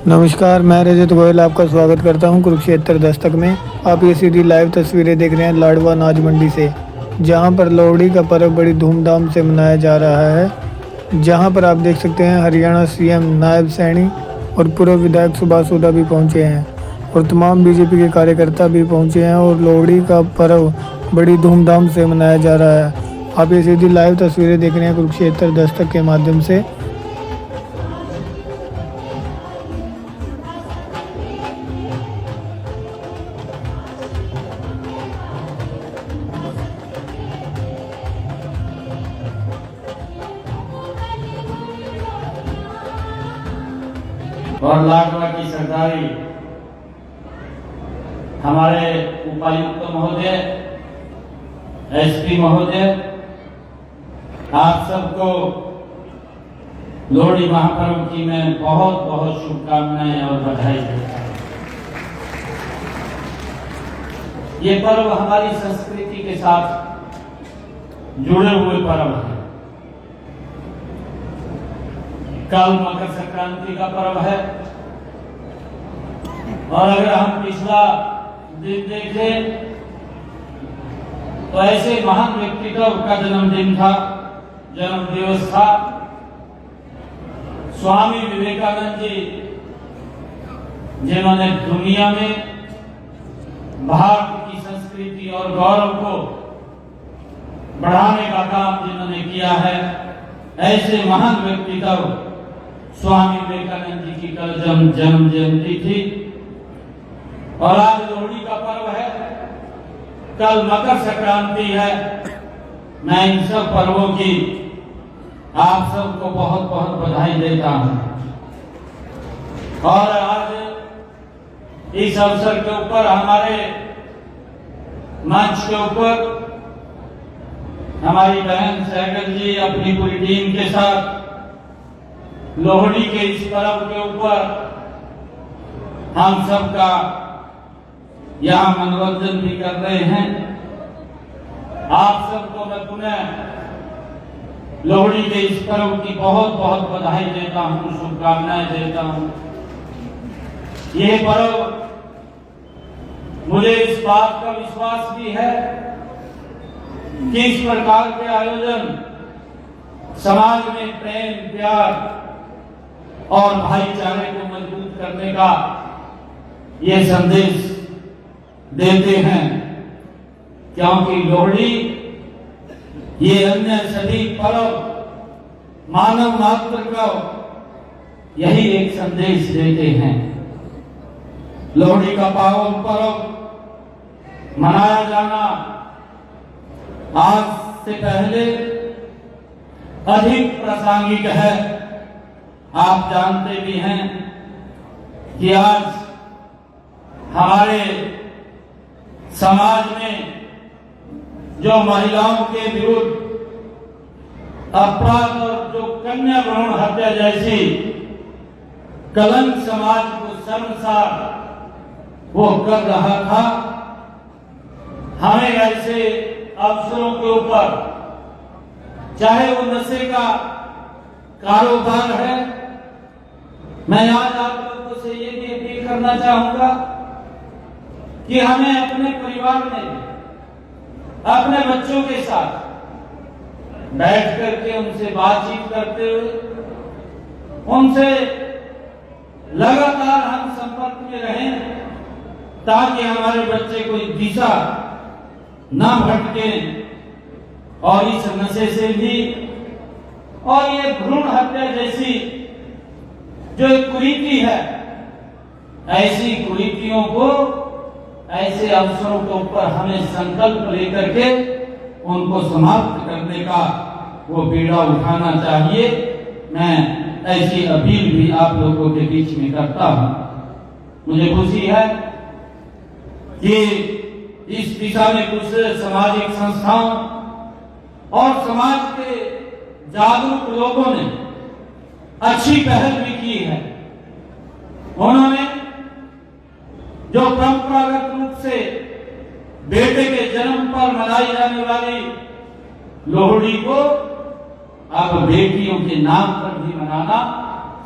नमस्कार, मैं रजत गोयल आपका स्वागत करता हूं कुरुक्षेत्र दस्तक में। आप ये सीधी लाइव तस्वीरें देख रहे हैं लाडवा अनाज मंडी से, जहां पर लोहड़ी का पर्व बड़ी धूमधाम से मनाया जा रहा है। जहां पर आप देख सकते हैं हरियाणा सीएम नायब सैनी और पूर्व विधायक सुभाष हुड्डा भी पहुंचे हैं और तमाम बीजेपी के कार्यकर्ता भी पहुंचे हैं और लोहड़ी का पर्व बड़ी धूमधाम से मनाया जा रहा है। आप ये सीधी लाइव तस्वीरें देख रहे हैं कुरुक्षेत्र दस्तक के माध्यम से। और लाडवा की सरदारी हमारे उपायुक्त महोदय, एसपी महोदय, आप सबको लोहड़ी महापर्व की मैं बहुत बहुत शुभकामनाएं और बधाई देता हूं। ये पर्व हमारी संस्कृति के साथ जुड़े हुए पर्व है। कल मकर संक्रांति का पर्व है और अगर हम पिछला दिन देखें तो ऐसे महान व्यक्तित्व का जन्मदिन था, जन्म दिवस था। स्वामी विवेकानंद जी, जिन्होंने दुनिया में भारत की संस्कृति और गौरव को बढ़ाने का काम जिन्होंने किया है, ऐसे महान व्यक्तित्व स्वामी विवेकानंद जी की कल जन्म जयंती थी और आज लोहड़ी का पर्व है, कल मकर संक्रांति है। मैं इन सब पर्वों की आप सबको बहुत बहुत बधाई देता हूं और आज इस अवसर के ऊपर हमारे मंच के ऊपर हमारी बहन सहगल जी अपनी पूरी टीम के साथ लोहड़ी के इस पर्व के ऊपर हम सबका यहाँ मनोरंजन भी कर रहे हैं। आप सबको मैं पुनः लोहड़ी के इस पर्व की बहुत बहुत बधाई देता हूँ, शुभकामनाएं देता हूँ। ये पर्व मुझे इस बात का विश्वास भी है कि इस प्रकार के आयोजन समाज में प्रेम, प्यार और भाईचारे को मजबूत करने का ये संदेश देते हैं, क्योंकि लोहड़ी ये अन्य सभी पर्व मानव मात्र को यही एक संदेश देते हैं। लोहड़ी का पावन पर्व मनाया जाना आज से पहले अधिक प्रासंगिक है। आप जानते भी हैं कि आज हमारे समाज में जो महिलाओं के विरुद्ध अपराध और जो कन्या भ्रूण हत्या जैसी कलंक समाज को शर्मसार वो कर रहा था, हमें ऐसे अवसरों के ऊपर, चाहे वो नशे का कारोबार है, मैं आज आप लोगों से ये भी अपील करना चाहूंगा कि हमें अपने परिवार में अपने बच्चों के साथ बैठ करके उनसे बातचीत करते हुए उनसे लगातार हम संपर्क में रहें, ताकि हमारे बच्चे कोई दिशा ना भटके और इस नशे से भी और ये भ्रूण हत्या जैसी जो एक कुरीति है, ऐसी कुरीतियों को, ऐसे अवसरों के ऊपर हमें संकल्प लेकर के उनको समाप्त करने का वो बीड़ा उठाना चाहिए। मैं ऐसी अपील भी आप लोगों के बीच में करता हूं। मुझे खुशी है कि इस दिशा में कुछ सामाजिक संस्थाओं और समाज के जागरूक लोगों ने अच्छी पहल भी की है। उन्होंने जो परंपरागत रूप से बेटे के जन्म पर मनाई जाने वाली लोहड़ी को अब बेटियों के नाम पर भी मनाना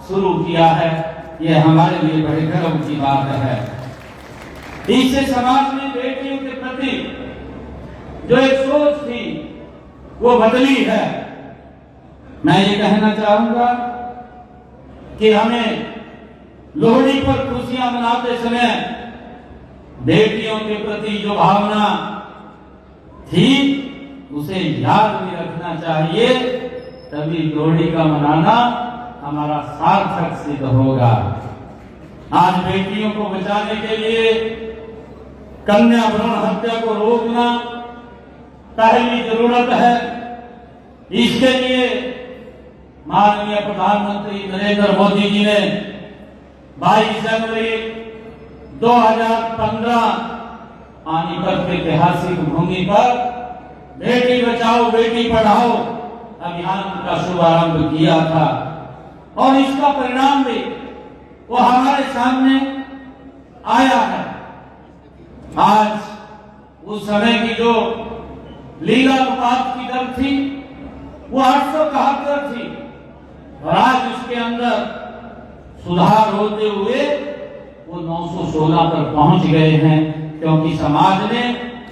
शुरू किया है। ये हमारे लिए बड़े गर्व की बात है। इससे समाज में बेटियों के प्रति जो एक सोच थी वो बदली है। मैं ये कहना चाहूंगा कि हमें लोहड़ी पर खुशियां मनाते समय बेटियों के प्रति जो भावना थी उसे याद भी रखना चाहिए, तभी लोहड़ी का मनाना हमारा सार्थक सिद्ध होगा। आज बेटियों को बचाने के लिए कन्या भ्रूण हत्या को रोकना पहली जरूरत है। इसके लिए माननीय प्रधानमंत्री नरेंद्र मोदी जी ने 22 जनवरी 2015 पानीपत के ऐतिहासिक भूमि पर बेटी बचाओ बेटी पढ़ाओ अभियान का शुभारंभ किया था और इसका परिणाम भी वो हमारे सामने आया है। आज उस समय की जो लिंगानुपात की दर थी वो 871 थी और आज उसके अंदर सुधार होते हुए वो 916 पर पहुंच गए हैं, क्योंकि समाज ने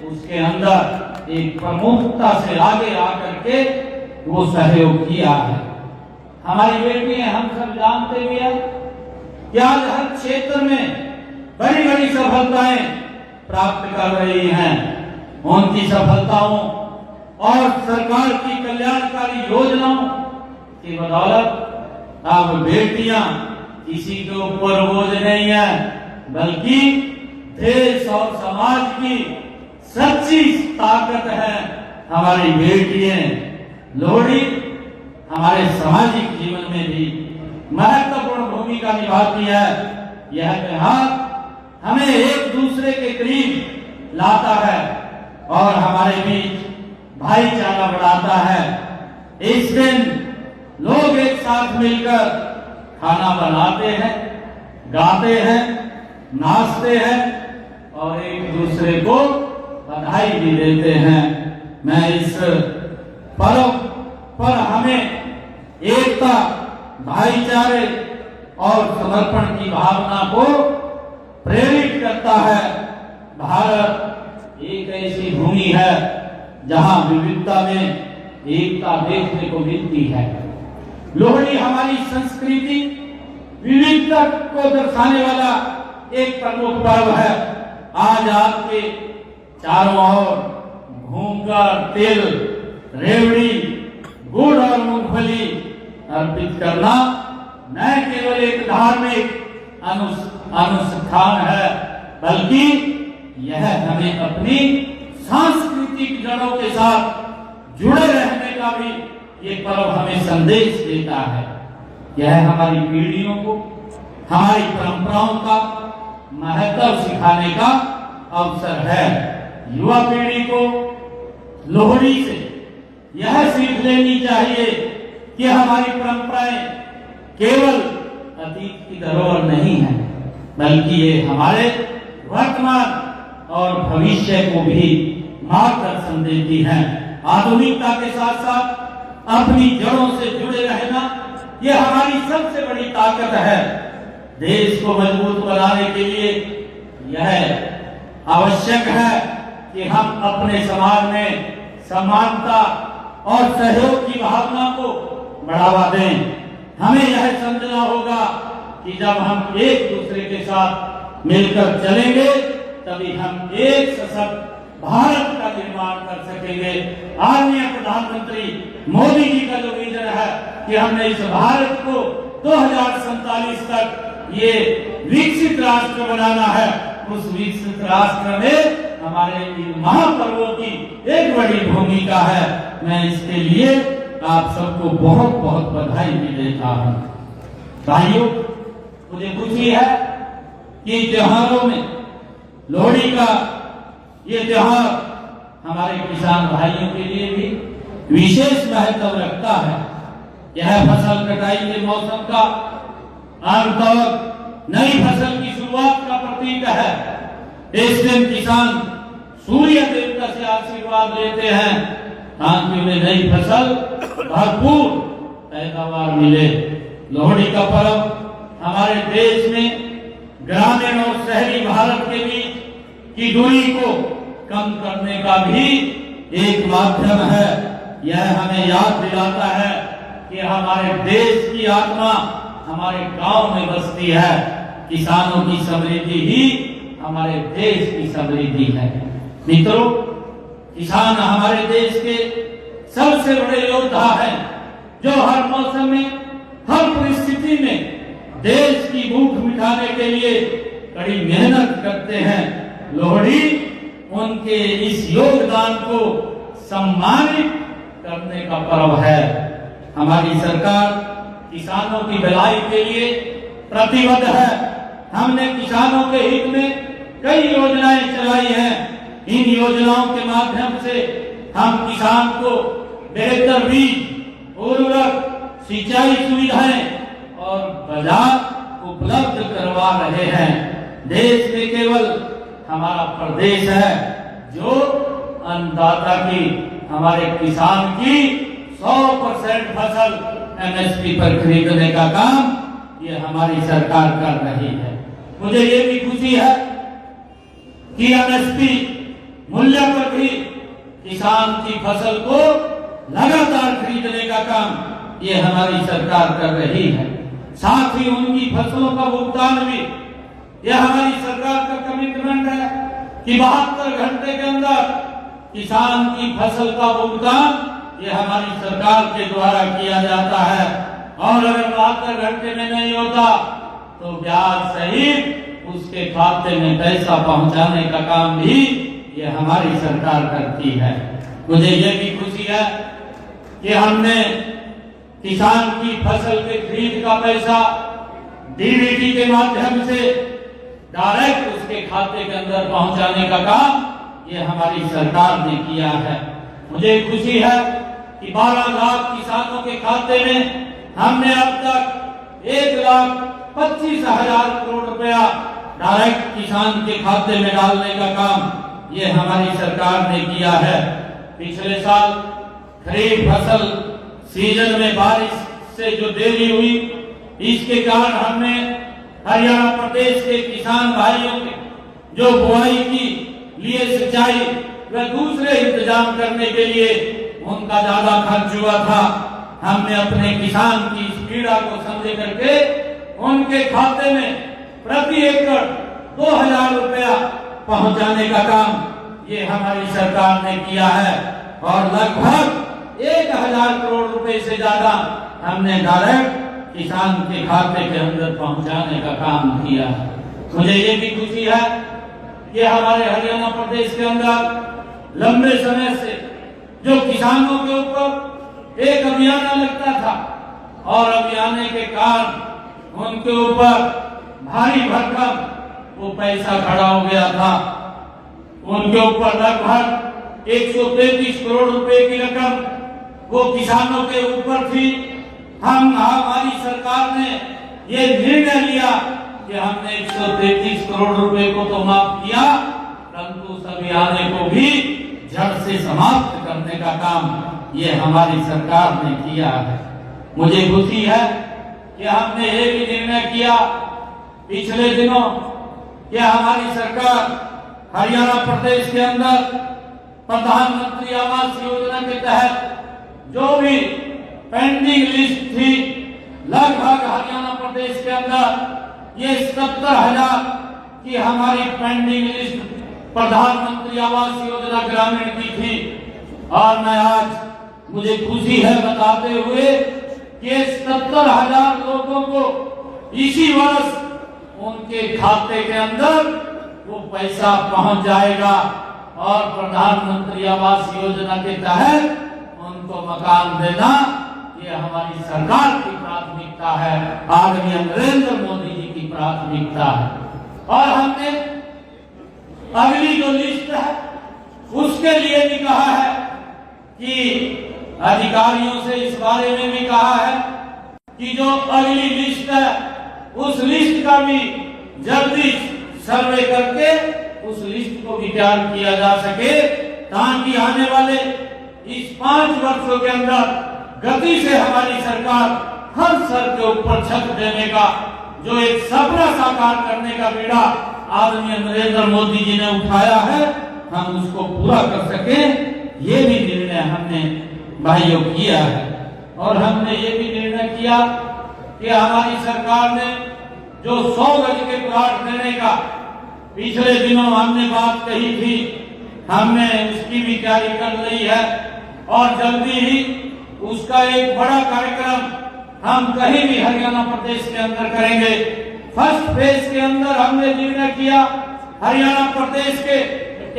उसके अंदर एक प्रमुखता से आगे आकर के वो सहयोग किया है। हमारी बेटियां हम सब जानते भी हैं कि आज हर क्षेत्र में बड़ी बड़ी सफलताएं प्राप्त कर रही हैं। उनकी सफलताओं और सरकार की कल्याणकारी योजनाओं की बदौलत अब बेटियां किसी के ऊपर बोझ नहीं है, बल्कि देश और समाज की सच्ची ताकत है हमारी बेटियां। लोहड़ी हमारे सामाजिक जीवन में भी महत्वपूर्ण भूमिका निभाती है। यह त्योहार हमें एक दूसरे के करीब लाता है और हमारे बीच भाईचारा बढ़ाता है। इस दिन लोग एक साथ मिलकर खाना बनाते हैं, गाते हैं, नाचते हैं और एक दूसरे को बधाई भी देते हैं। मैं इस पर्व पर हमें एकता, भाईचारे और समर्पण की भावना को प्रेरित करता है। भारत एक ऐसी भूमि है जहां विविधता में एकता देखने को मिलती है। लोहड़ी हमारी संस्कृति विविधता को दर्शाने वाला एक प्रमुख पर्व है। आज आपके चारों ओर घूमकर तिल, रेवड़ी, गुड़ और मूंगफली अर्पित करना न केवल एक धार्मिक अनुष्ठान है, बल्कि यह हमें अपनी सांस्कृतिक जड़ों के साथ जुड़े रहने का भी ये पर्व हमें संदेश देता है। यह हमारी पीढ़ियों को हमारी परंपराओं का महत्व सिखाने का अवसर है। युवा पीढ़ी को लोहड़ी से यह सीख लेनी चाहिए कि हमारी परंपराएं केवल अतीत की धरोहर नहीं है, बल्कि ये हमारे वर्तमान और भविष्य को भी मार्गदर्शन देती हैं। आधुनिकता के साथ साथ अपनी जड़ों से जुड़े रहना ये हमारी सबसे बड़ी ताकत है। देश को मजबूत बनाने के लिए यह आवश्यक है कि हम अपने समाज में समानता और सहयोग की भावना को बढ़ावा दें। हमें यह समझना होगा कि जब हम एक दूसरे के साथ मिलकर चलेंगे तभी हम एक सशक्त भारत का निर्माण कर सकेंगे। आदरणीय प्रधानमंत्री मोदी जी का जो विजन है कि हमने इस भारत को 2047 तक ये विकसित राष्ट्र बनाना है, उस विकसित राष्ट्र में हमारे महापर्वों की एक बड़ी भूमिका है। मैं इसके लिए आप सबको बहुत बहुत बधाई भी देता हूँ। भाइयों, मुझे खुशी है कि त्योहारों में लोहड़ी का ये त्योहार हमारे किसान भाइयों के लिए भी विशेष महत्व रखता है। यह फसल कटाई के मौसम का आमतौर नई फसल की शुरुआत का प्रतीक है। इस दिन किसान सूर्य देवता से आशीर्वाद लेते हैं ताकि उन्हें नई फसल भरपूर पैदावार मिले। लोहड़ी का पर्व हमारे देश में ग्रामीण और शहरी भारत के बीच की दूरी को कम करने का भी एक माध्यम है। यह हमें याद दिलाता है कि हमारे देश की आत्मा हमारे गांव में बसती है। किसानों की समृद्धि ही हमारे देश की समृद्धि है। मित्रों, किसान हमारे देश के सबसे बड़े योद्धा हैं, जो हर मौसम में, हर परिस्थिति में देश की भूख मिटाने के लिए कड़ी मेहनत करते हैं। लोहड़ी उनके इस योगदान को सम्मानित करने का पर्व है। हमारी सरकार किसानों की भलाई के लिए प्रतिबद्ध है। हमने किसानों के हित में कई योजनाएं चलाई हैं। इन योजनाओं के माध्यम से हम किसान को बेहतर बीज, उर्वरक, सिंचाई सुविधाएं और बाजार उपलब्ध करवा रहे हैं। देश में केवल हमारा प्रदेश है जो अन्नदाता की, हमारे किसान की 100% फसल MSP पर खरीदने का काम ये हमारी सरकार कर रही है। मुझे ये भी खुशी है कि MSP मूल्य पर भी किसान की फसल को लगातार खरीदने का काम ये हमारी सरकार कर रही है। साथ ही उनकी फसलों का भुगतान भी यह हमारी सरकार का कमिटमेंट है कि 72 घंटे के अंदर किसान की फसल का भुगतान ये हमारी सरकार के द्वारा किया जाता है। और अगर 72 घंटे में नहीं होता तो ब्याज सहित उसके खाते में पैसा पहुंचाने का काम भी ये हमारी सरकार करती है। मुझे ये भी खुशी है कि हमने किसान की फसल के खरीद का पैसा DBT के माध्यम से डायरेक्ट उसके खाते के अंदर पहुंचाने का काम ये हमारी सरकार ने किया है। मुझे खुशी है कि 12 लाख किसानों के खाते में हमने अब तक 1,25,000 करोड़ रुपया डायरेक्ट किसान के खाते में डालने का काम ये हमारी सरकार ने किया है। पिछले साल खरीफ फसल सीजन में बारिश से जो देरी हुई, इसके कारण हमने हरियाणा प्रदेश के किसान भाइयों के जो बुआई की लिए सिंचाई व दूसरे इंतजाम करने के लिए उनका ज्यादा खर्च हुआ था, हमने अपने किसान की इस पीड़ा को समझ करके उनके खाते में प्रति एकड़ 2,000 रुपया पहुंचाने का काम ये हमारी सरकार ने किया है। और लगभग 1,000 करोड़ रुपए से ज्यादा हमने डायरेक्ट किसान के खाते के अंदर पहुंचाने का काम किया। मुझे ये भी खुशी है कि हमारे हरियाणा प्रदेश के अंदर लंबे समय से जो किसानों के ऊपर एक अभियान लगता था और अभियान के कारण उनके ऊपर भारी भरकम वो पैसा खड़ा हो गया था। उनके ऊपर लगभग 133 करोड़ रुपए की रकम वो किसानों के ऊपर थी। हमारी सरकार ने ये निर्णय लिया कि हमने 133 करोड़ रुपए को तो माफ किया, परंतु उस अभियान को भी जड़ से समाप्त करने का काम ये हमारी सरकार ने किया है। मुझे खुशी है कि हमने ये भी निर्णय किया पिछले दिनों कि हमारी सरकार हरियाणा प्रदेश के अंदर प्रधानमंत्री आवास योजना के तहत जो भी पेंडिंग लिस्ट थी, लगभग हरियाणा प्रदेश के अंदर ये 70,000 की हमारी पेंडिंग लिस्ट प्रधानमंत्री आवास योजना ग्रामीण की थी। और मैं आज मुझे खुशी है बताते हुए कि 70,000 लोगों को इसी वर्ष उनके खाते के अंदर वो पैसा पहुंच जाएगा और प्रधानमंत्री आवास योजना के तहत उनको मकान देना ये हमारी सरकार की प्राथमिकता है, आदरणीय नरेंद्र मोदी जी की प्राथमिकता है। और हमने अगली जो लिस्ट है उसके लिए भी कहा है कि अधिकारियों से इस बारे में भी कहा है कि जो अगली लिस्ट है उस लिस्ट का भी जल्दी सर्वे करके उस लिस्ट को भी तैयार किया जा सके, ताकि आने वाले इस 5 वर्षों के अंदर गति से हमारी सरकार हर सर के ऊपर छत देने का जो एक सपना साकार करने का बेड़ा आदरणीय नरेंद्र मोदी जी ने उठाया है, हम उसको पूरा कर सके, ये भी निर्णय हमने भाइयों किया है। और हमने ये भी निर्णय किया कि हमारी सरकार ने जो 100 गज के प्लॉट देने का पिछले दिनों हमने बात कही थी, हमने उसकी भी तैयारी कर ली है और जल्दी ही उसका एक बड़ा कार्यक्रम हम कहीं भी हरियाणा प्रदेश के अंदर करेंगे। फर्स्ट फेज के अंदर हमने निर्णय किया हरियाणा प्रदेश के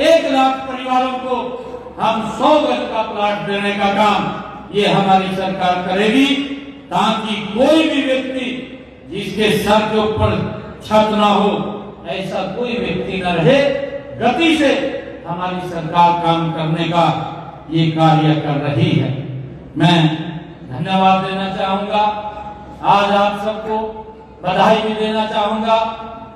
1 लाख परिवारों को हम 100 गज का प्लॉट देने का काम ये हमारी सरकार करेगी, ताकि कोई भी व्यक्ति जिसके सर के ऊपर छत ना हो, ऐसा कोई व्यक्ति न रहे। गति से हमारी सरकार काम करने का ये कार्य कर रही है। मैं धन्यवाद देना चाहूंगा, आज आप सबको बधाई भी देना चाहूंगा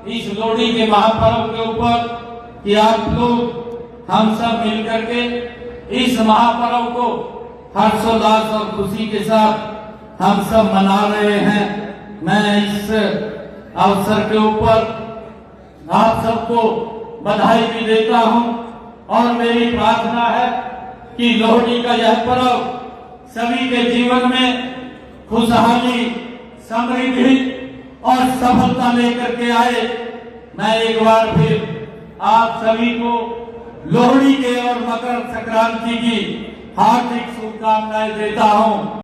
इस लोहड़ी के महापर्व के ऊपर कि आप लोग हम सब मिलकर के इस महापर्व को हर्षोल्लास और खुशी के साथ हम सब मना रहे हैं। मैं इस अवसर के ऊपर आप सबको बधाई भी देता हूं और मेरी प्रार्थना है कि लोहड़ी का यह पर्व सभी के जीवन में खुशहाली, समृद्धि और सफलता लेकर के आए। मैं एक बार फिर आप सभी को लोहड़ी के और मकर संक्रांति की हार्दिक शुभकामनाएं देता हूं।